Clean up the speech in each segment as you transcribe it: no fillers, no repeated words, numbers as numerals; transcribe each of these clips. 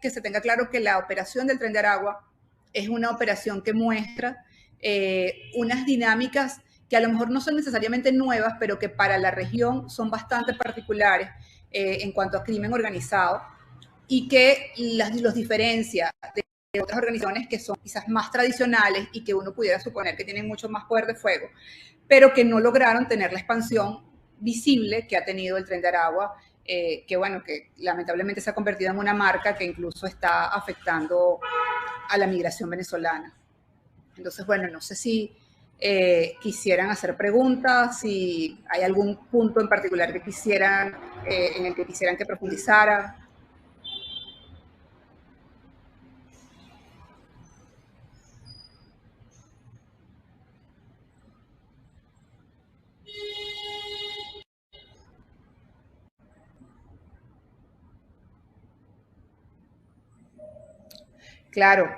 que se tenga claro que la operación del Tren de Aragua es una operación que muestra unas dinámicas que a lo mejor no son necesariamente nuevas, pero que para la región son bastante particulares en cuanto a crimen organizado y que los diferencia de otras organizaciones que son quizás más tradicionales y que uno pudiera suponer que tienen mucho más poder de fuego, pero que no lograron tener la expansión visible que ha tenido el Tren de Aragua, que bueno, que lamentablemente se ha convertido en una marca que incluso está afectando a la migración venezolana. Entonces, bueno, no sé si quisieran hacer preguntas, si hay algún punto en particular que quisieran, en el que quisieran que profundizara. Claro.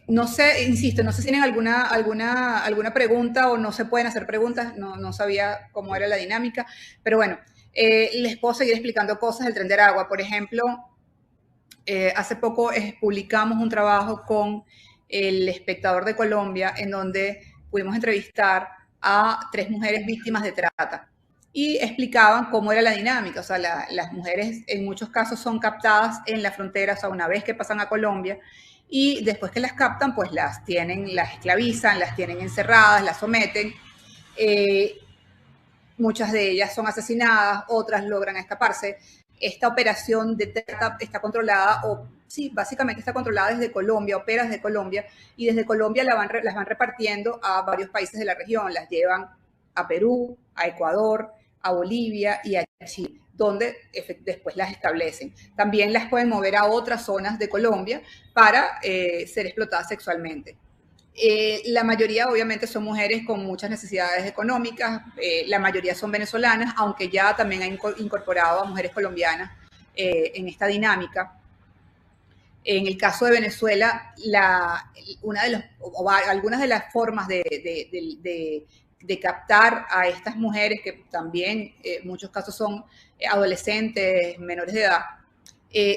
No sé, insisto, no sé si tienen alguna pregunta o no se pueden hacer preguntas, no sabía cómo era la dinámica, pero bueno, les puedo seguir explicando cosas del Tren de Aragua. Por ejemplo, hace poco publicamos un trabajo con El Espectador de Colombia en donde pudimos entrevistar a 3 mujeres víctimas de trata y explicaban cómo era la dinámica. O sea, las mujeres en muchos casos son captadas en la frontera, o sea, una vez que pasan a Colombia, y después que las captan, pues las esclavizan, las tienen encerradas, las someten. Muchas de ellas son asesinadas, otras logran escaparse. Esta operación de trata está controlada, o sí, básicamente está controlada desde Colombia, opera desde Colombia, y desde Colombia las van repartiendo a varios países de la región. Las llevan a Perú, a Ecuador, a Bolivia y a Chile, donde después las establecen. También las pueden mover a otras zonas de Colombia para ser explotadas sexualmente. La mayoría obviamente son mujeres con muchas necesidades económicas, la mayoría son venezolanas, aunque ya también ha incorporado a mujeres colombianas en esta dinámica. En el caso de Venezuela, algunas de las formas de captar a estas mujeres, que también en muchos casos son adolescentes, menores de edad,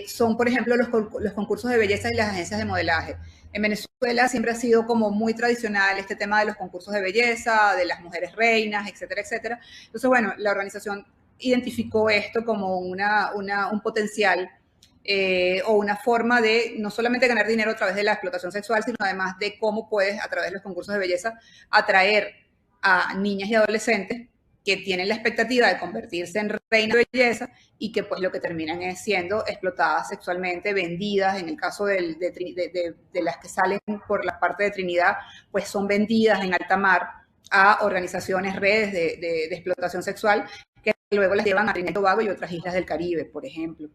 son, por ejemplo, los concursos de belleza y las agencias de modelaje. En Venezuela siempre ha sido como muy tradicional este tema de los concursos de belleza, de las mujeres reinas, etcétera, etcétera. Entonces, bueno, la organización identificó esto como un potencial o una forma de no solamente ganar dinero a través de la explotación sexual, sino además de cómo puedes, a través de los concursos de belleza, atraer a niñas y adolescentes que tienen la expectativa de convertirse en reina de belleza y que pues lo que terminan es siendo explotadas sexualmente, vendidas. En el caso de las que salen por la parte de Trinidad, pues son vendidas en alta mar a organizaciones, redes de explotación sexual, que luego las llevan a Trinidad y Tobago y otras islas del Caribe, por ejemplo.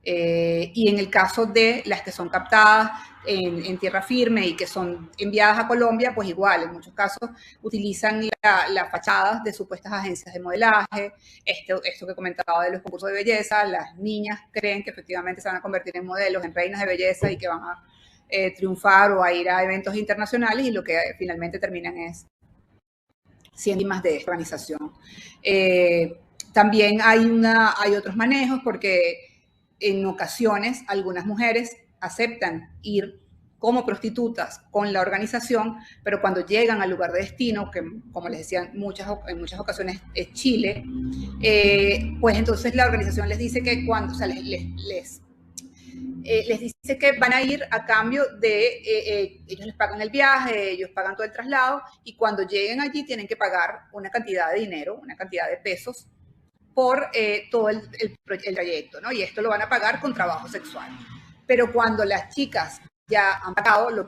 Y en el caso de las que son captadas en tierra firme y que son enviadas a Colombia, pues igual, en muchos casos utilizan las fachadas de supuestas agencias de modelaje, esto que comentaba de los concursos de belleza. Las niñas creen que efectivamente se van a convertir en modelos, en reinas de belleza y que van a triunfar o a ir a eventos internacionales, y lo que finalmente terminan es siendo víctimas de esta organización. También hay otros manejos, porque en ocasiones algunas mujeres aceptan ir como prostitutas con la organización, pero cuando llegan al lugar de destino, que como les decía, en muchas ocasiones es Chile, pues entonces la organización les dice que cuando, o sea, les dice que van a ir a cambio de, ellos les pagan el viaje, ellos pagan todo el traslado, y cuando lleguen allí tienen que pagar una cantidad de dinero, una cantidad de pesos, por todo el trayecto, ¿no? Y esto lo van a pagar con trabajo sexual. Pero cuando las chicas ya han pagado la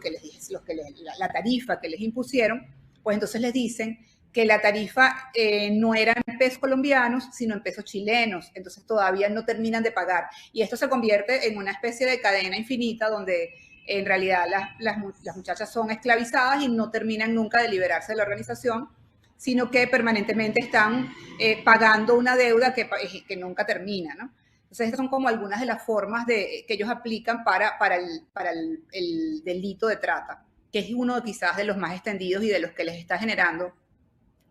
tarifa que les impusieron, pues entonces les dicen que la tarifa no era en pesos colombianos, sino en pesos chilenos. Entonces todavía no terminan de pagar. Y esto se convierte en una especie de cadena infinita donde en realidad las muchachas son esclavizadas y no terminan nunca de liberarse de la organización, sino que permanentemente están pagando una deuda que nunca termina, ¿no? Entonces, estas son como algunas de las formas que ellos aplican para el delito de trata, que es uno quizás de los más extendidos y de los que les está generando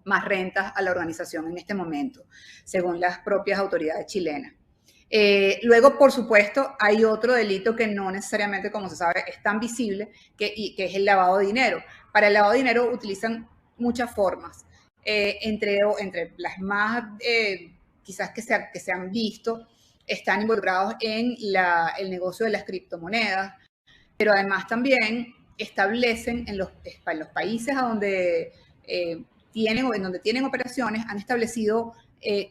más rentas a la organización en este momento, según las propias autoridades chilenas. Luego, por supuesto, hay otro delito que no necesariamente, como se sabe, es tan visible, que es el lavado de dinero. Para el lavado de dinero utilizan muchas formas, entre las más quizás que se han visto, están involucrados en el negocio de las criptomonedas, pero además también establecen en los países a donde tienen o en donde tienen operaciones, han establecido,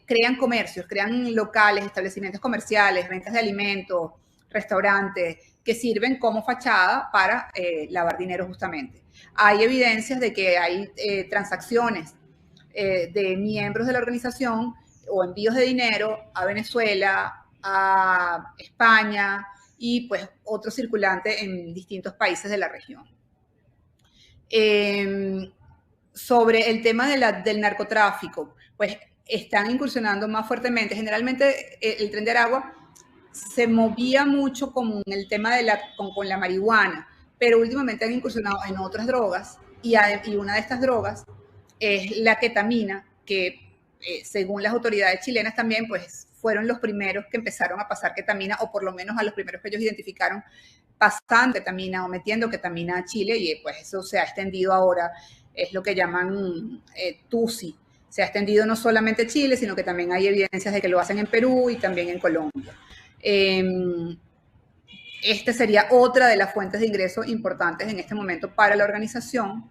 crean comercios, crean locales, establecimientos comerciales, ventas de alimentos, restaurantes, que sirven como fachada para lavar dinero justamente. Hay evidencias de que hay transacciones de miembros de la organización o envíos de dinero a Venezuela, a España y pues otro circulante en distintos países de la región. Sobre el tema del narcotráfico, pues están incursionando más fuertemente. Generalmente el Tren de Aragua se movía mucho con el tema con la marihuana, pero últimamente han incursionado en otras drogas y una de estas drogas es la ketamina, que según las autoridades chilenas también, pues fueron los primeros que empezaron a pasar ketamina, o por lo menos a los primeros que ellos identificaron pasando ketamina o metiendo ketamina a Chile, y pues eso se ha extendido ahora, es lo que llaman TUSI. Se ha extendido no solamente a Chile, sino que también hay evidencias de que lo hacen en Perú y también en Colombia. Esta sería otra de las fuentes de ingresos importantes en este momento para la organización.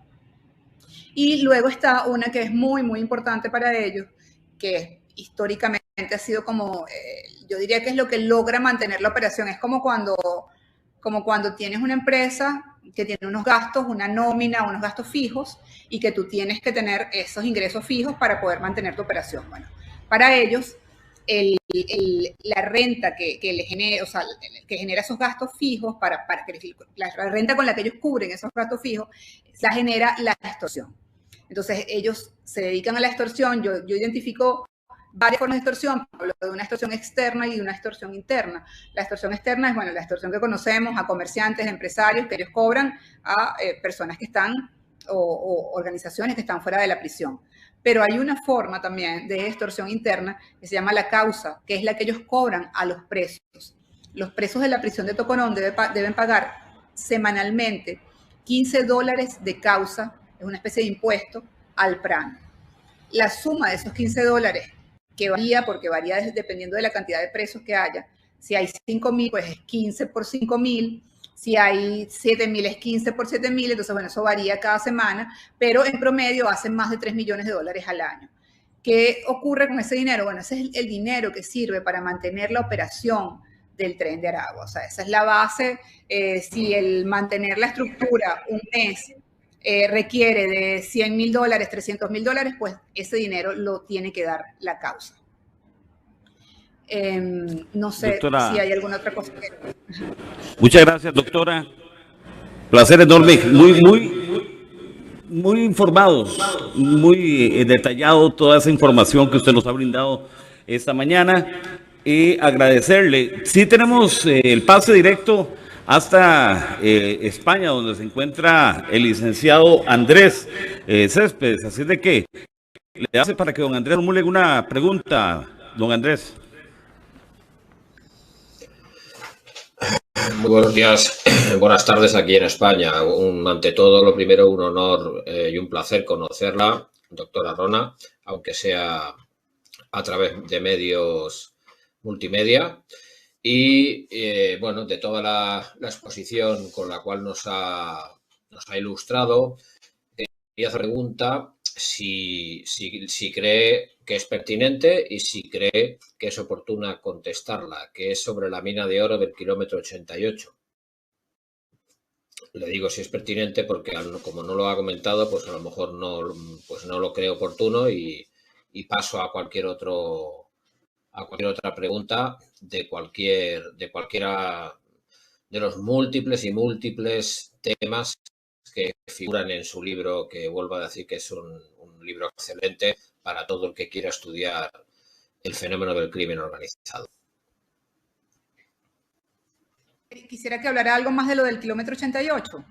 Y luego está una que es muy, muy importante para ellos, que históricamente ha sido como, yo diría que es lo que logra mantener la operación. Es como cuando tienes una empresa que tiene unos gastos, una nómina, unos gastos fijos, y que tú tienes que tener esos ingresos fijos para poder mantener tu operación. Bueno, para ellos, la renta que les genera, o sea, que genera esos gastos fijos, la renta con la que ellos cubren esos gastos fijos, la genera la extorsión. Entonces, ellos se dedican a la extorsión. Yo identifico varias formas de extorsión, hablo de una extorsión externa y de una extorsión interna. La extorsión externa es, bueno, la extorsión que conocemos a comerciantes, empresarios, que ellos cobran a personas que están, o organizaciones que están fuera de la prisión. Pero hay una forma también de extorsión interna que se llama la causa, que es la que ellos cobran a los presos. Los presos de la prisión de Tocorón deben pagar semanalmente $15 de causa, es una especie de impuesto, al PRAN. La suma de esos $15, que varía, porque varía dependiendo de la cantidad de presos que haya, si hay 5.000, pues es 15 por 5.000, si hay 7.000 es 15 por 7.000, entonces bueno, eso varía cada semana, pero en promedio hacen más de $3 millones al año. ¿Qué ocurre con ese dinero? Bueno, ese es el dinero que sirve para mantener la operación del Tren de Aragua. O sea, esa es la base. Si el mantener la estructura un mes requiere de $100.000, $300.000, pues ese dinero lo tiene que dar la causa. No sé, doctora, si hay alguna otra cosa que... Muchas gracias, doctora. Placer enorme, muy informados, muy detallado toda esa información que usted nos ha brindado esta mañana. Y agradecerle. Sí tenemos el pase directo hasta España, donde se encuentra el licenciado Andrés Céspedes. Así de que le hace para que don Andrés formule una pregunta, don Andrés. Muy buenos días, buenas tardes aquí en España. Ante todo, lo primero, un honor y un placer conocerla, doctora Rona, aunque sea a través de medios multimedia. Y bueno, de toda la exposición con la cual nos ha ilustrado, quería hacer pregunta si cree que es pertinente y si cree que es oportuna contestarla, que es sobre la mina de oro del kilómetro 88. Le digo si es pertinente porque como no lo ha comentado, pues a lo mejor no lo creo oportuno y paso a cualquier otra pregunta de cualquiera de los múltiples temas que figuran en su libro, que vuelvo a decir que es un libro excelente para todo el que quiera estudiar el fenómeno del crimen organizado. Quisiera que hablara algo más de lo del kilómetro 88.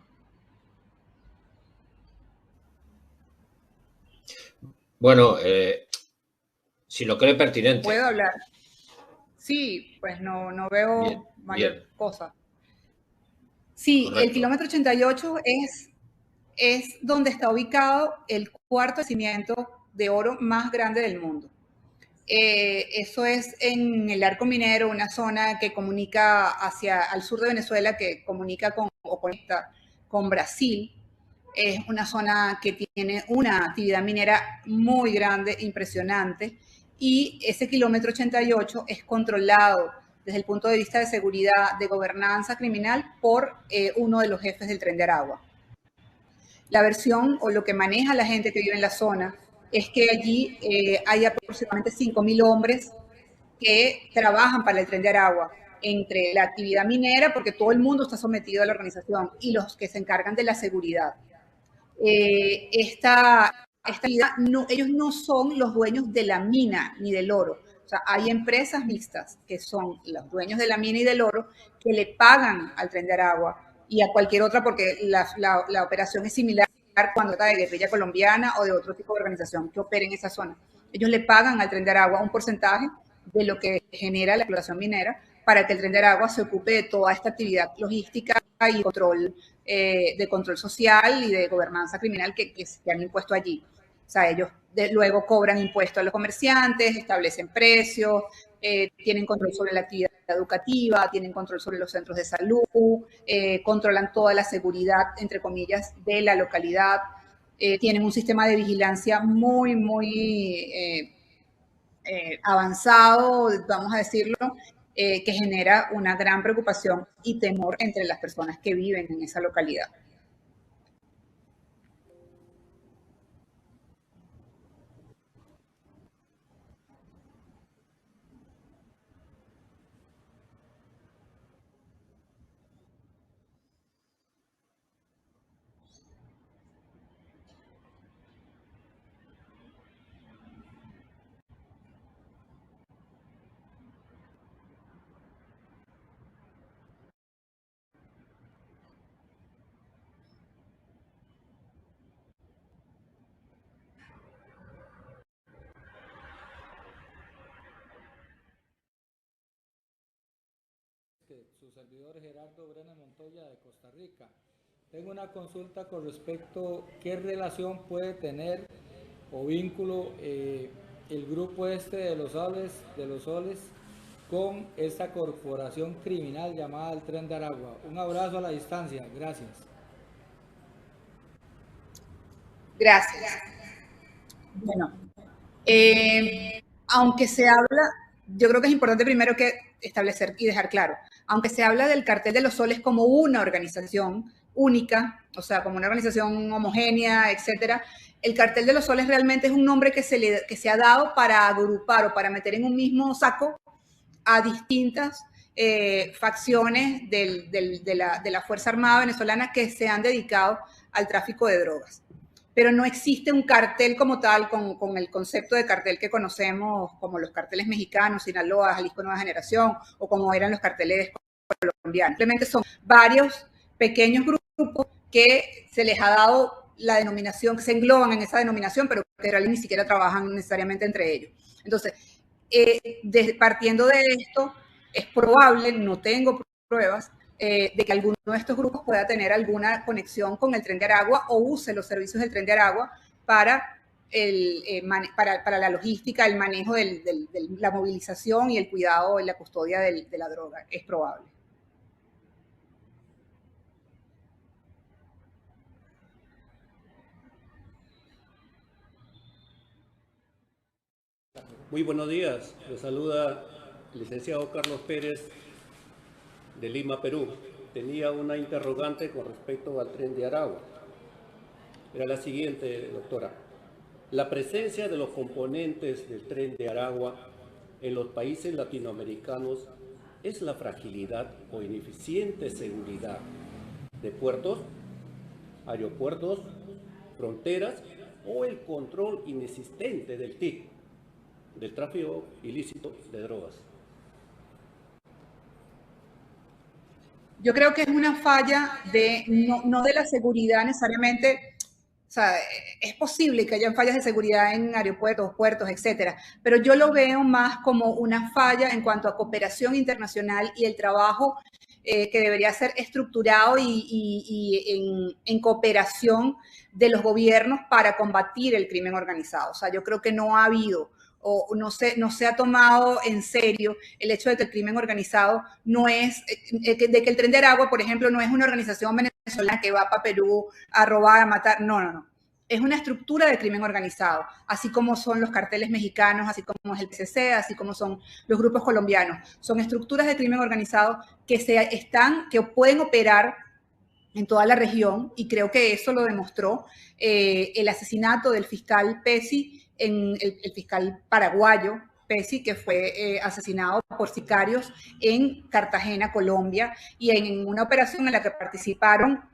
Bueno, si lo cree pertinente. Puedo hablar. Sí, pues no veo Bien, mayor bien. cosa. Sí, el Correcto. kilómetro 88 es donde está ubicado el cuarto yacimiento de oro más grande del mundo. Eso es en el Arco Minero, una zona que comunica al sur de Venezuela, que comunica o conecta con Brasil. Es una zona que tiene una actividad minera muy grande, impresionante, y ese kilómetro 88 es controlado desde el punto de vista de seguridad, de gobernanza criminal, por uno de los jefes del Tren de Aragua. La versión o lo que maneja la gente que vive en la zona es que allí hay aproximadamente 5.000 hombres que trabajan para el Tren de Aragua, entre la actividad minera, porque todo el mundo está sometido a la organización, y los que se encargan de la seguridad. Esta actividad, ellos no son los dueños de la mina ni del oro. O sea, hay empresas mixtas que son los dueños de la mina y del oro que le pagan al Tren de Aragua y a cualquier otra, porque la operación es similar cuando está de guerrilla colombiana o de otro tipo de organización que opere en esa zona. Ellos le pagan al Tren de Aragua un porcentaje de lo que genera la exploración minera para que el Tren de Aragua se ocupe de toda esta actividad logística y control, de control social y de gobernanza criminal que han impuesto allí. O sea, ellos luego cobran impuestos a los comerciantes, establecen precios, tienen control sobre la actividad educativa, tienen control sobre los centros de salud, controlan toda la seguridad, entre comillas, de la localidad, tienen un sistema de vigilancia muy avanzado, vamos a decirlo, que genera una gran preocupación y temor entre las personas que viven en esa localidad. Su servidor Gerardo Brenes Montoya de Costa Rica. Tengo una consulta con respecto a qué relación puede tener o vínculo el grupo de los soles con esta corporación criminal llamada el Tren de Aragua. Un abrazo a la distancia, gracias. Gracias. Bueno, aunque se habla, yo creo que es importante primero que establecer y dejar claro, aunque se habla del Cartel de los Soles como una organización única, o sea, como una organización homogénea, etcétera, el Cartel de los Soles realmente es un nombre que se ha dado para agrupar o para meter en un mismo saco a distintas facciones de la Fuerza Armada venezolana que se han dedicado al tráfico de drogas. Pero no existe un cartel como tal, con el concepto de cartel que conocemos, como los carteles mexicanos, Sinaloa, Jalisco Nueva Generación, o como eran los carteles colombianos. Simplemente son varios pequeños grupos que se les ha dado la denominación, que se engloban en esa denominación, pero que realmente ni siquiera trabajan necesariamente entre ellos. Entonces, partiendo de esto, es probable, no tengo pruebas, de que alguno de estos grupos pueda tener alguna conexión con el Tren de Aragua o use los servicios del Tren de Aragua para la logística, el manejo de la movilización y el cuidado y la custodia de la droga. Es probable. Muy buenos días. Les saluda el licenciado Carlos Pérez de Lima, Perú. Tenía una interrogante con respecto al Tren de Aragua. Era la siguiente, doctora. La presencia de los componentes del Tren de Aragua en los países latinoamericanos es la fragilidad o ineficiente seguridad de puertos, aeropuertos, fronteras o el control inexistente del TIC, del tráfico ilícito de drogas. Yo creo que es una falla no de la seguridad necesariamente, sea, es posible que hayan fallas de seguridad en aeropuertos, puertos, etcétera, pero yo lo veo más como una falla en cuanto a cooperación internacional y el trabajo que debería ser estructurado y en cooperación de los gobiernos para combatir el crimen organizado. O sea, yo creo que no ha habido o no se ha tomado en serio el hecho de que el crimen organizado no es, de que el Tren de Aragua, por ejemplo, no es una organización venezolana que va para Perú a robar, a matar, no. Es una estructura de crimen organizado, así como son los carteles mexicanos, así como es el PCC, así como son los grupos colombianos. Son estructuras de crimen organizado que pueden operar en toda la región, y creo que eso lo demostró el asesinato del fiscal Pesi, el fiscal paraguayo Pesi, que fue asesinado por sicarios en Cartagena, Colombia, y en una operación en la que participaron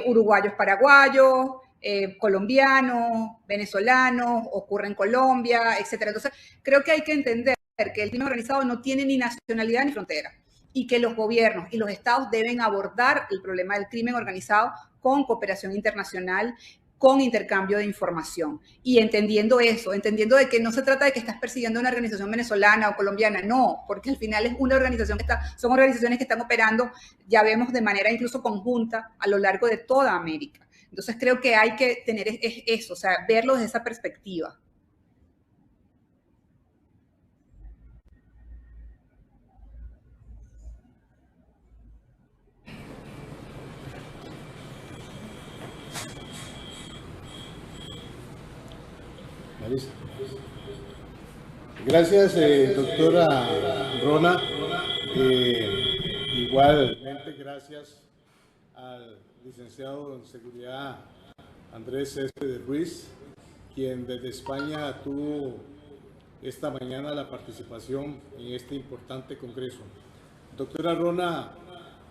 uruguayos, paraguayos, colombianos, venezolanos, ocurre en Colombia, etcétera. Entonces, creo que hay que entender que el crimen organizado no tiene ni nacionalidad ni frontera, y que los gobiernos y los estados deben abordar el problema del crimen organizado con cooperación internacional, con intercambio de información, y entendiendo eso, entendiendo de que no se trata de que estás persiguiendo una organización venezolana o colombiana, no, porque al final es una organización son organizaciones que están operando, ya vemos, de manera incluso conjunta a lo largo de toda América. Entonces creo que hay que tener eso, o sea, verlo desde esa perspectiva. Gracias, doctora Rona. Igualmente, gracias al licenciado en Seguridad Andrés Céspedes Ruiz, quien desde España tuvo esta mañana la participación en este importante congreso. Doctora Rona,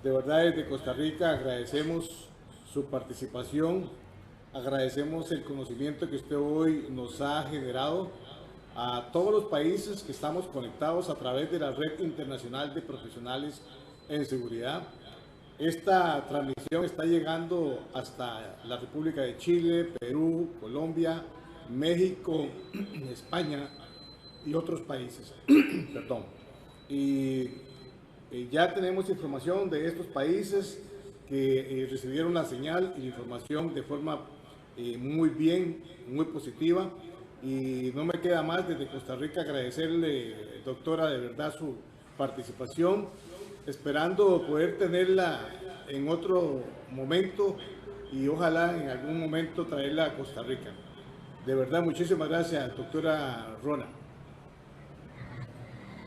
de verdad desde Costa Rica agradecemos su participación, agradecemos el conocimiento que usted hoy nos ha generado a todos los países que estamos conectados a través de la Red Internacional de Profesionales en Seguridad. Esta transmisión está llegando hasta la República de Chile, Perú, Colombia, México, España y otros países. Perdón. Y ya tenemos información de estos países que recibieron la señal y la información de forma muy bien, muy positiva. Y no me queda más desde Costa Rica agradecerle, doctora, de verdad su participación, esperando poder tenerla en otro momento y ojalá en algún momento traerla a Costa Rica. De verdad, muchísimas gracias, doctora Rona.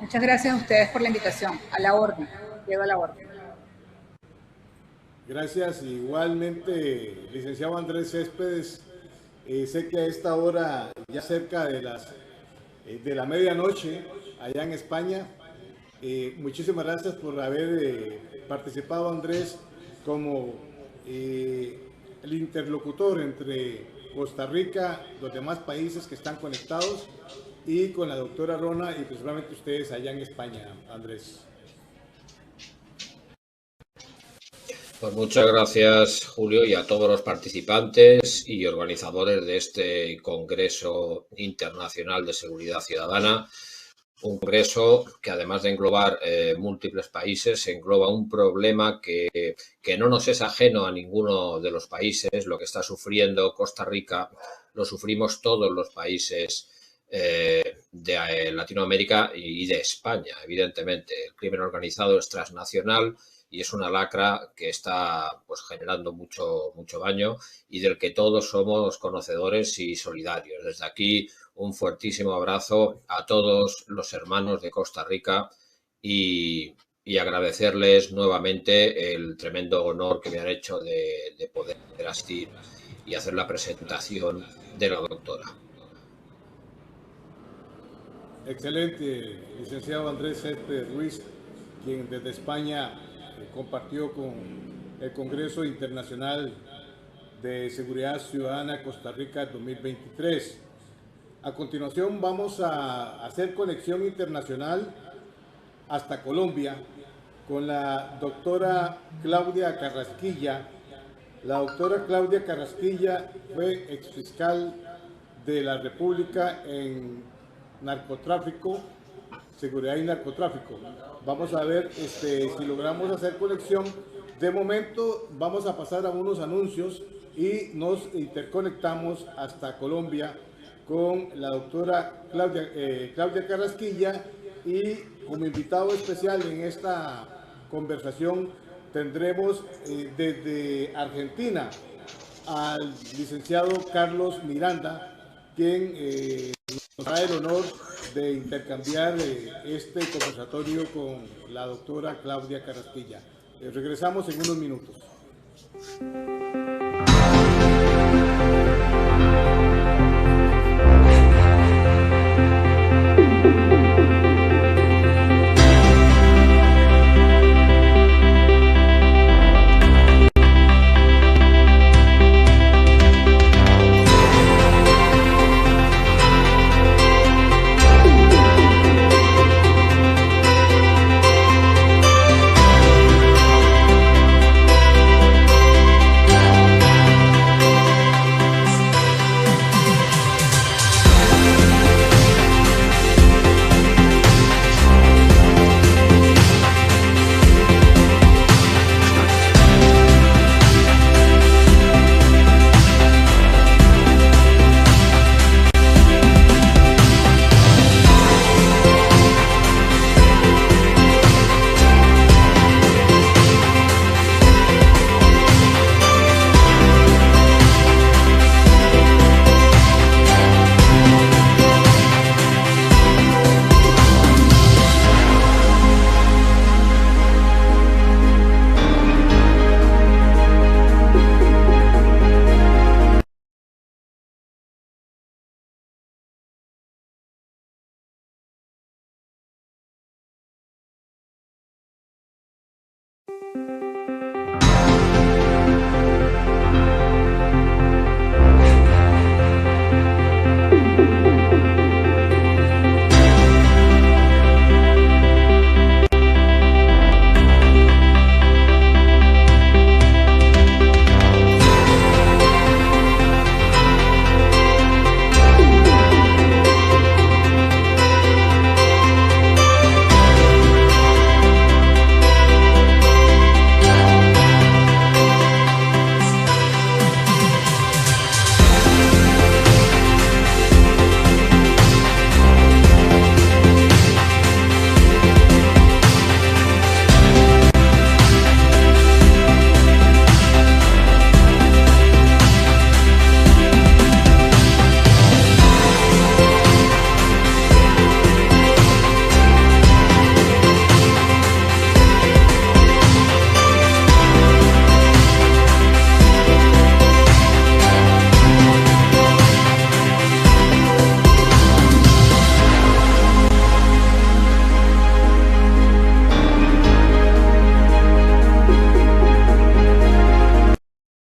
Muchas gracias a ustedes por la invitación. A la orden, quedo a la orden. Gracias, igualmente, licenciado Andrés Céspedes. Sé que a esta hora, ya cerca de la medianoche, allá en España, muchísimas gracias por haber participado, Andrés, como el interlocutor entre Costa Rica, los demás países que están conectados, y con la doctora Rona y principalmente ustedes allá en España, Andrés. Pues muchas gracias, Julio, y a todos los participantes y organizadores de este Congreso Internacional de Seguridad Ciudadana. Un congreso que, además de englobar múltiples países, engloba un problema que no nos es ajeno a ninguno de los países. Lo que está sufriendo Costa Rica lo sufrimos todos los países de Latinoamérica y de España, evidentemente. El crimen organizado es transnacional y es una lacra que está pues generando mucho daño y del que todos somos conocedores y solidarios. Desde aquí, un fuertísimo abrazo a todos los hermanos de Costa Rica y agradecerles nuevamente el tremendo honor que me han hecho de poder asistir y hacer la presentación de la doctora. Excelente, licenciado Andrés Céspedes Ruiz, quien desde España compartió con el Congreso Internacional de Seguridad Ciudadana Costa Rica 2023. A continuación vamos a hacer conexión internacional hasta Colombia con la doctora Claudia Carrasquilla, La doctora Claudia Carrasquilla fue exfiscal de la República en narcotráfico, seguridad y narcotráfico. Vamos a ver si logramos hacer conexión. De momento vamos a pasar a unos anuncios y nos interconectamos hasta Colombia con la doctora Claudia Carrasquilla, y como invitado especial en esta conversación tendremos desde Argentina al licenciado Carlos Miranda, quien nos da el honor de intercambiar este conversatorio con la doctora Claudia Carrasquilla. Regresamos en unos minutos.